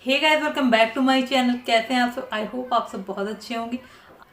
Hey guys, welcome back to my channel. कैसे हैं आप सब? आई होप आप सब बहुत अच्छे होंगे।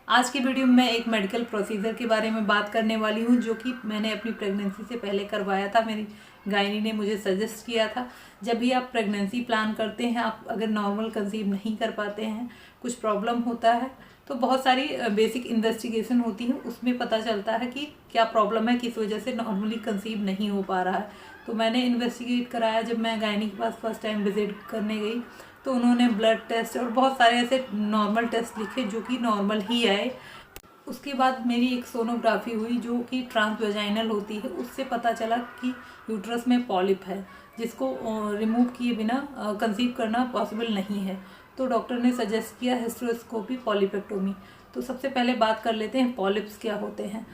आज की वीडियो में मैं एक मेडिकल प्रोसीजर के बारे में बात करने वाली हूँ, जो कि मैंने अपनी प्रेगनेंसी से पहले करवाया था। मेरी गायनी ने मुझे सजेस्ट किया था। जब भी आप प्रेगनेंसी प्लान करते हैं, आप अगर नॉर्मल कंसीव नहीं कर पाते हैं, कुछ प्रॉब्लम होता है, तो बहुत सारी बेसिक इन्वेस्टिगेशन होती है। उसमें पता चलता है कि क्या प्रॉब्लम है, किस वजह से नॉर्मली कंसीव नहीं हो पा रहा है। तो मैंने इन्वेस्टिगेट कराया। जब मैं गायनी के पास फर्स्ट टाइम विजिट करने गई, तो उन्होंने ब्लड टेस्ट और बहुत सारे ऐसे नॉर्मल टेस्ट लिखे, जो कि नॉर्मल ही आए। उसके बाद मेरी एक सोनोग्राफी हुई, जो कि ट्रांसवेजाइनल होती है। उससे पता चला कि यूट्रस में पॉलिप है, जिसको रिमूव किए बिना कंसीव करना पॉसिबल नहीं है। तो डॉक्टर ने सजेस्ट किया हिस्टेरोस्कोपी, पॉलिपेक्टोमी। तो सबसे पहले बात कर लेते हैं पॉलिप्स क्या होते हैं।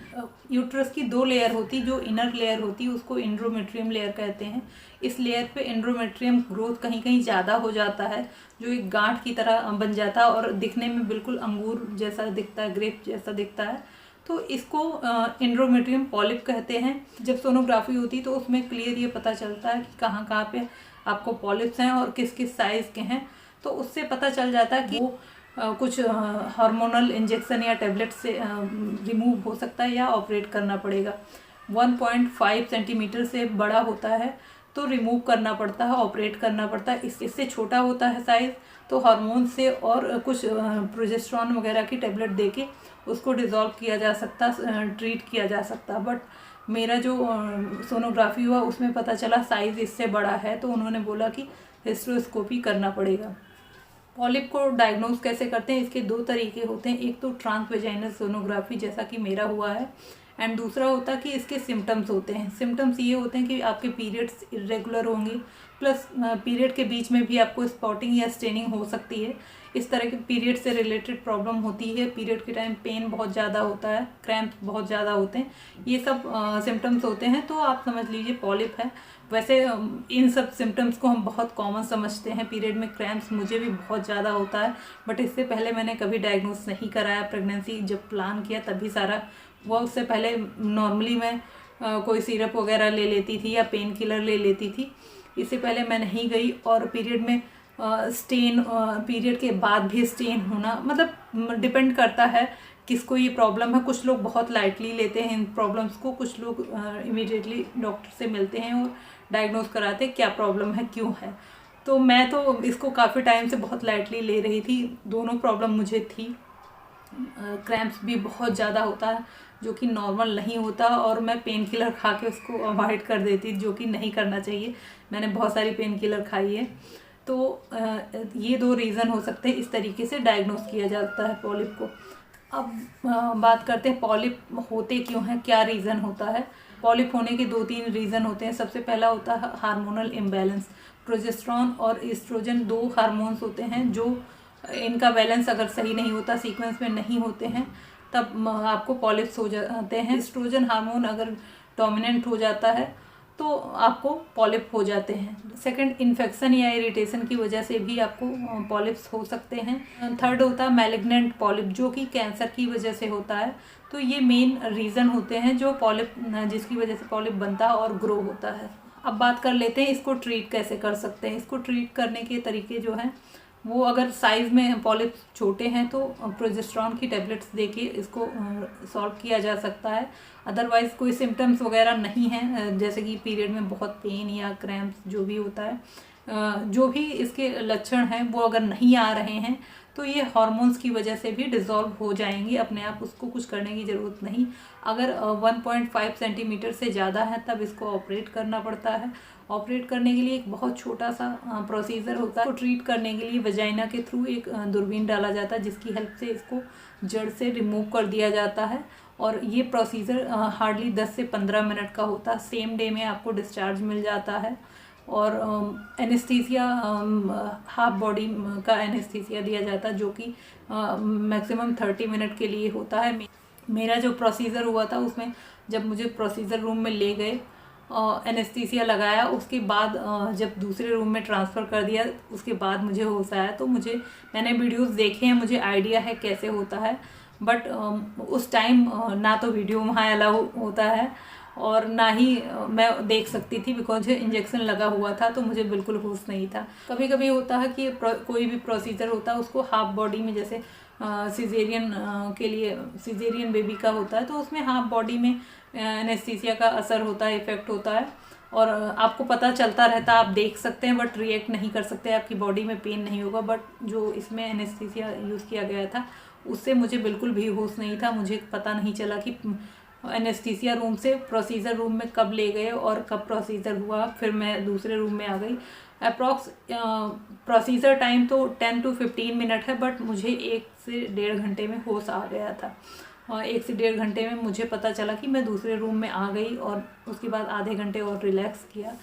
यूट्रस की दो लेयर होती, जो इनर लेयर होती है उसको एंडोमेट्रियम लेयर कहते हैं। इस लेयर पे एंडोमेट्रियम ग्रोथ कहीं कहीं ज़्यादा हो जाता है, जो एक गांठ की तरह बन जाता है और दिखने में बिल्कुल अंगूर जैसा दिखता है, ग्रेप जैसा दिखता है। तो इसको एंडोमेट्रियम पॉलिप कहते हैं। जब सोनोग्राफी होती है तो उसमें क्लियर ये पता चलता है कि कहाँ कहाँ पे आपको पॉलिप्स हैं और किस किस साइज़ के हैं। तो उससे पता चल जाता है कि वो कुछ हार्मोनल इंजेक्शन या टेबलेट से रिमूव हो सकता है या ऑपरेट करना पड़ेगा। 1.5 सेंटीमीटर से बड़ा होता है तो रिमूव करना पड़ता है, ऑपरेट करना पड़ता है। इससे छोटा होता है साइज़, तो हार्मोन से और कुछ प्रोजेस्टेरॉन वगैरह की टेबलेट देके उसको डिज़ोल्व किया जा सकता, ट्रीट किया जा सकता। बट मेरा जो सोनोग्राफी हुआ उसमें पता चला साइज़ इससे बड़ा है, तो उन्होंने बोला कि हिस्टेरोस्कोपी करना पड़ेगा। पॉलिप को डायग्नोज कैसे करते हैं, इसके दो तरीके होते हैं। एक तो ट्रांसवेजाइनल सोनोग्राफी, जैसा कि मेरा हुआ है, एंड दूसरा होता है कि इसके सिम्टम्स होते हैं। सिम्टम्स ये होते हैं कि आपके पीरियड्स इरेगुलर होंगे, प्लस पीरियड के बीच में भी आपको स्पॉटिंग या स्टेनिंग हो सकती है। इस तरह के पीरियड से रिलेटेड प्रॉब्लम होती है। पीरियड के टाइम पेन बहुत ज़्यादा होता है, क्रैम्प बहुत ज़्यादा होते हैं, ये सब सिम्टम्स होते हैं। तो आप समझ लीजिए पॉलिप है। वैसे इन सब सिम्टम्स को हम बहुत कॉमन समझते हैं। पीरियड में क्रैम्प्स मुझे भी बहुत ज़्यादा होता है, बट इससे पहले मैंने कभी डायग्नोस नहीं कराया। प्रेगनेंसी जब प्लान किया तभी सारा हुआ। उससे पहले नॉर्मली मैं कोई सिरप वगैरह ले लेती थी या पेन किलर ले लेती थी। इससे पहले मैं नहीं गई। और पीरियड में स्टेन, पीरियड के बाद भी स्टेन होना, मतलब डिपेंड करता है किसको ये प्रॉब्लम है। कुछ लोग बहुत लाइटली लेते हैं इन प्रॉब्लम्स को, कुछ लोग इमीडिएटली डॉक्टर से मिलते हैं और डायग्नोज कराते हैं क्या प्रॉब्लम है, क्यों है। तो मैं तो इसको काफ़ी टाइम से बहुत लाइटली ले रही थी। दोनों प्रॉब्लम मुझे थी। क्रैम्प्स भी बहुत ज़्यादा होता है, जो कि नॉर्मल नहीं होता, और मैं पेन किलर खा के उसको अवॉइड कर देती, जो कि नहीं करना चाहिए। मैंने बहुत सारी पेन किलर खाई है। तो ये दो रीज़न हो सकते हैं। इस तरीके से डायग्नोस किया जाता है पॉलिप को। अब बात करते हैं पॉलिप होते क्यों हैं, क्या रीज़न होता है। पॉलिप होने के 2-3 रीज़न होते हैं। सबसे पहला होता है हार्मोनल इम्बैलेंस। प्रोजेस्टेरॉन और एस्ट्रोजन दो हार्मोन्स होते हैं, जो इनका बैलेंस अगर सही नहीं होता, सीक्वेंस में नहीं होते हैं, तब आपको पॉलिप्स हो जाते हैं। एस्ट्रोजन हार्मोन अगर डोमिनेंट हो जाता है तो आपको पॉलिप हो जाते हैं। सेकंड, इन्फेक्शन या इरिटेशन की वजह से भी आपको पॉलिप्स हो सकते हैं। थर्ड होता है मैलिग्नेंट पॉलिप, जो कि कैंसर की वजह से होता है। तो ये मेन रीज़न होते हैं जो पॉलिप, जिसकी वजह से पॉलिप बनता है और ग्रो होता है। अब बात कर लेते हैं इसको ट्रीट कैसे कर सकते हैं। इसको ट्रीट करने के तरीके जो हैं, वो अगर साइज़ में पॉलिप छोटे हैं तो प्रोजेस्टेरॉन की टेबलेट्स देके इसको सॉल्व किया जा सकता है। अदरवाइज़ कोई सिम्टम्स वगैरह नहीं हैं, जैसे कि पीरियड में बहुत पेन या क्रैम्प्स जो भी होता है, जो भी इसके लक्षण हैं वो अगर नहीं आ रहे हैं, तो ये हार्मोन्स की वजह से भी डिज़ोल्व हो जाएंगे अपने आप। उसको कुछ करने की ज़रूरत नहीं। अगर 1.5 सेंटीमीटर से ज़्यादा है तब इसको ऑपरेट करना पड़ता है। ऑपरेट करने के लिए एक बहुत छोटा सा प्रोसीजर होता है। इसको ट्रीट करने के लिए वजाइना के थ्रू एक दूरबीन डाला जाता है, जिसकी हेल्प से इसको जड़ से रिमूव कर दिया जाता है। और ये प्रोसीजर हार्डली 10 से 15 मिनट का होता है। सेम डे में आपको डिस्चार्ज मिल जाता है। और एनेस्थीसिया, हाफ बॉडी का एनेस्थीसिया दिया जाता है, जो कि मैक्सिमम 30 मिनट के लिए होता है। मेरा जो प्रोसीजर हुआ था उसमें जब मुझे प्रोसीजर रूम में ले गए, एनेस्थीसिया लगाया, उसके बाद जब दूसरे रूम में ट्रांसफ़र कर दिया, उसके बाद मुझे होश आया। तो मैंने वीडियोस देखे हैं, मुझे आइडिया है कैसे होता है। बट उस टाइम ना तो वीडियो वहाँ अलाउ होता है और ना ही मैं देख सकती थी, बिकॉज इंजेक्शन लगा हुआ था तो मुझे बिल्कुल होश नहीं था। कभी कभी होता है कि कोई भी प्रोसीजर होता है उसको हाफ बॉडी में, जैसे सिजेरियन के लिए सिजेरियन बेबी का होता है तो उसमें हाफ बॉडी में एनेस्थीसिया का असर होता है, इफेक्ट होता है और आपको पता चलता रहता है, आप देख सकते हैं बट रिएक्ट नहीं कर सकते, आपकी बॉडी में पेन नहीं होगा। बट जो इसमें एनेस्थीसिया यूज़ किया गया था उससे मुझे बिल्कुल भी होश नहीं था। मुझे पता नहीं चला कि एनेस्थीसिया रूम से प्रोसीजर रूम में कब ले गए और कब प्रोसीजर हुआ। फिर मैं दूसरे रूम में आ गई। अप्रॉक्स प्रोसीजर टाइम तो 10 to 15 मिनट है, बट मुझे 1 से 1.5 घंटे में होश आ गया था। और 1 से 1.5 घंटे में मुझे पता चला कि मैं दूसरे रूम में आ गई और उसके बाद आधे घंटे और रिलैक्स किया।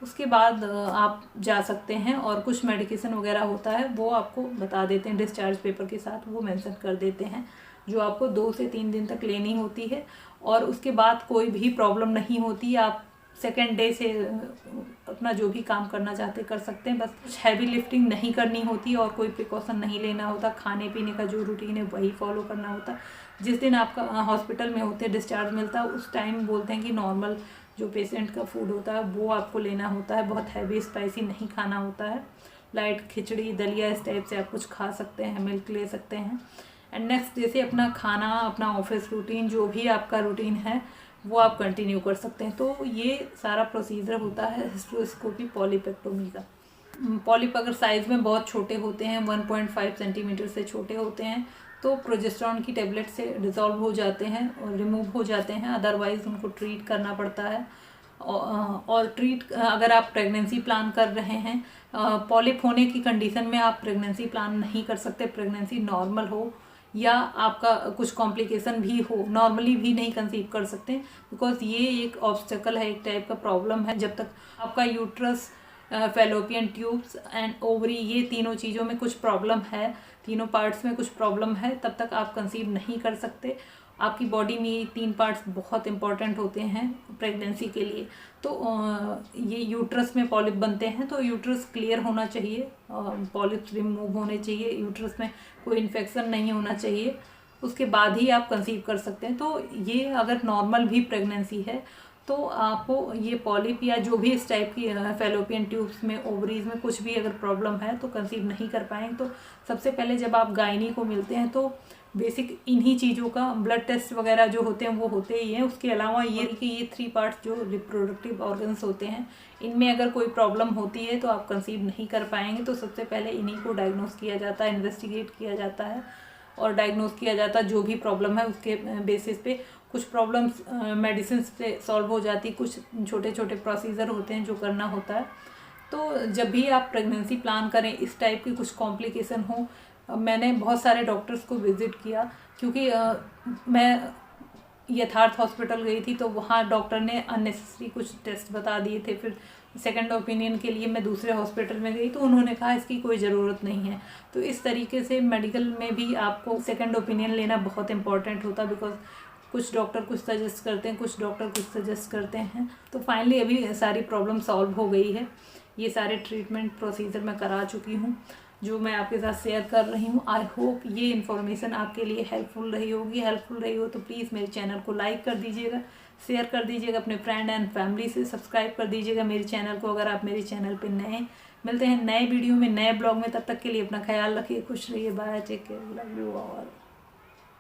उसके बाद आप जा सकते हैं और कुछ मेडिकेशन वगैरह होता है वो आपको बता देते हैं, डिस्चार्ज पेपर के साथ वो मेंशन कर देते हैं, जो आपको 2 से 3 दिन तक लेनी होती है। और उसके बाद कोई भी प्रॉब्लम नहीं होती, आप सेकेंड डे से अपना जो भी काम करना चाहते कर सकते हैं। बस कुछ हैवी लिफ्टिंग नहीं करनी होती और कोई प्रिकॉशन नहीं लेना होता। खाने पीने का जो रूटीन है वही फॉलो करना होता। जिस दिन आपका हॉस्पिटल में होते डिस्चार्ज मिलता है उस टाइम बोलते हैं कि नॉर्मल जो पेशेंट का फूड होता है वो आपको लेना होता है, बहुत हैवी स्पाइसी नहीं खाना होता है। लाइट खिचड़ी दलिया इस टाइप से आप कुछ खा सकते हैं, मिल्क ले सकते हैं। एंड नेक्स्ट डे से अपना खाना, अपना ऑफिस रूटीन, जो भी आपका रूटीन है वो आप कंटिन्यू कर सकते हैं। तो ये सारा प्रोसीजर होता है हिस्ट्रोस्कोपी पॉलीपेक्टोमी का। पॉलिप अगर साइज़ में बहुत छोटे होते हैं, 1.5 सेंटीमीटर से छोटे होते हैं, तो प्रोजेस्टेरॉन की टेबलेट से डिज़ोल्व हो जाते हैं और रिमूव हो जाते हैं। अदरवाइज़ उनको ट्रीट करना पड़ता है। और ट्रीट अगर आप प्रेगनेंसी प्लान कर रहे हैं, पॉलिप होने की कंडीशन में आप प्रेगनेंसी प्लान नहीं कर सकते। प्रेगनेंसी नॉर्मल हो या आपका कुछ कॉम्प्लिकेशन भी हो, नॉर्मली भी नहीं कंसीव कर सकते, बिकॉज ये एक ऑब्स्टेकल है, एक टाइप का प्रॉब्लम है। जब तक आपका uterus, fallopian tubes and ovary, ये तीनों चीज़ों में कुछ प्रॉब्लम है, तीनों पार्ट्स में कुछ प्रॉब्लम है, तब तक आप कंसीव नहीं कर सकते। आपकी बॉडी में ये 3 पार्ट्स बहुत इंपॉर्टेंट होते हैं प्रेगनेंसी के लिए। तो ये यूट्रस में पॉलिप बनते हैं तो यूट्रस क्लियर होना चाहिए, पॉलिप्स रिमूव होने चाहिए, यूट्रस में कोई इन्फेक्शन नहीं होना चाहिए, उसके बाद ही आप कंसीव कर सकते हैं। तो ये अगर नॉर्मल भी प्रेगनेंसी है तो आपको ये पॉलिप या जो भी इस टाइप की फैलोपियन ट्यूब्स में, ओवरीज में कुछ भी अगर प्रॉब्लम है तो कंसीव नहीं कर पाएंगे। तो सबसे पहले जब आप गायनी को मिलते हैं तो बेसिक इन्हीं चीज़ों का ब्लड टेस्ट वगैरह जो होते हैं वो होते ही हैं। उसके अलावा ये कि ये 3 पार्ट्स जो रिप्रोडक्टिव ऑर्गन्स होते हैं, इनमें अगर कोई प्रॉब्लम होती है तो आप कंसीव नहीं कर पाएंगे। तो सबसे पहले इन्हीं को डायग्नोस किया जाता है, इन्वेस्टिगेट किया जाता है और डायग्नोस किया जाता है। जो भी प्रॉब्लम है उसके बेसिस पे कुछ प्रॉब्लम्स मेडिसिन से सॉल्व हो जाती, कुछ छोटे छोटे प्रोसीजर होते हैं जो करना होता है। तो जब भी आप प्रेगनेंसी प्लान करें, इस टाइप की कुछ कॉम्प्लिकेशन हो, मैंने बहुत सारे डॉक्टर्स को विज़िट किया, क्योंकि मैं यथार्थ हॉस्पिटल गई थी तो वहाँ डॉक्टर ने अननेसेसरी कुछ टेस्ट बता दिए थे। फिर सेकंड ओपिनियन के लिए मैं दूसरे हॉस्पिटल में गई तो उन्होंने कहा इसकी कोई ज़रूरत नहीं है। तो इस तरीके से मेडिकल में भी आपको सेकंड ओपिनियन लेना बहुत इंपॉर्टेंट होता है, बिकॉज कुछ डॉक्टर कुछ सजेस्ट करते हैं, कुछ डॉक्टर कुछ सजेस्ट करते हैं। तो फाइनली अभी सारी प्रॉब्लम सॉल्व हो गई है। ये सारे ट्रीटमेंट प्रोसीजर मैं करा चुकी हूँ जो मैं आपके साथ शेयर कर रही हूँ। आई होप ये इन्फॉर्मेशन आपके लिए हेल्पफुल रही होगी। हेल्पफुल रही हो तो प्लीज़ मेरे चैनल को लाइक कर दीजिएगा, शेयर कर दीजिएगा अपने फ्रेंड एंड फैमिली से, सब्सक्राइब कर दीजिएगा मेरे चैनल को अगर आप मेरे चैनल पे नए। मिलते हैं नए वीडियो में, नए ब्लॉग में, तब तक के लिए अपना ख्याल रखिए, खुश रहिए, bye, take care, love you all.